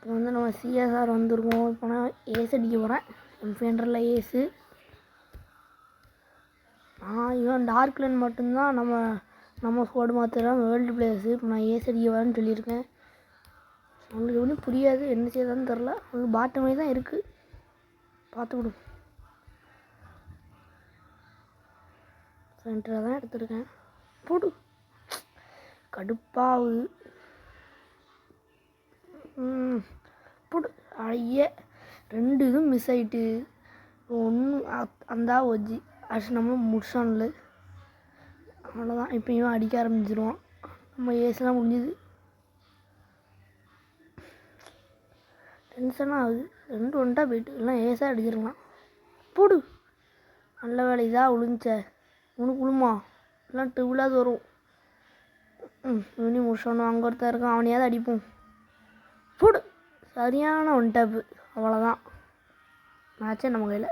இப்போ வந்து நம்ம சிஎஸ்ஆர் வந்துருக்கோம். இப்போ நான் ஏஸ் அடிக்க போகிறேன். எம்ஃபெண்டரில் ஏஸு. இவன் டார்க்லன் மட்டும்தான் நம்ம ஸ்குவாடு மாத்திரம் வேர்ல்டு பிளேயர்ஸு. இப்போ நான் ஏஸ் அடிக்க வரேன்னு சொல்லியிருக்கேன். அவங்களுக்கு ஒன்றும் புரியாது, என்ன செய்யறதுன்னு தெரில. அவங்களுக்கு பாட்டு மாதிரி தான் இருக்குது, பார்த்துக்கிடும். சென்டராக தான் எடுத்துருக்கேன். போடு, கடுப்பாகுது. போடு. ஐய 2 இதுவும் மிஸ் ஆகிட்டு. ஒன்றும் அந்த ஒஜி அடிச்சு நம்ம முடிச்சான்ல, அவ்வளோதான். இப்போ இவன் அடிக்க ஆரம்பிச்சிருவான். நம்ம ஏஸ்லாம் முடிஞ்சுது. டென்ஷனாக ஆகுது. 2 ஒன்ட்டா போயிட்டு எல்லாம் ஏஸாக அடிச்சிடலாம். போடு, நல்ல வேலை. இதாக விழுந்துச்ச. உனக்கு விழுமா எல்லாம் டெவிலாவது வரும். இவனையும் முடிச்சோன்னு அங்கே ஒருத்தர் இருக்கான், அவனையாவது அடிப்போம். போடு, சரியான ஒன் டேப்பு. அவ்வளோதான், மேட்சே நம்ம கையில்.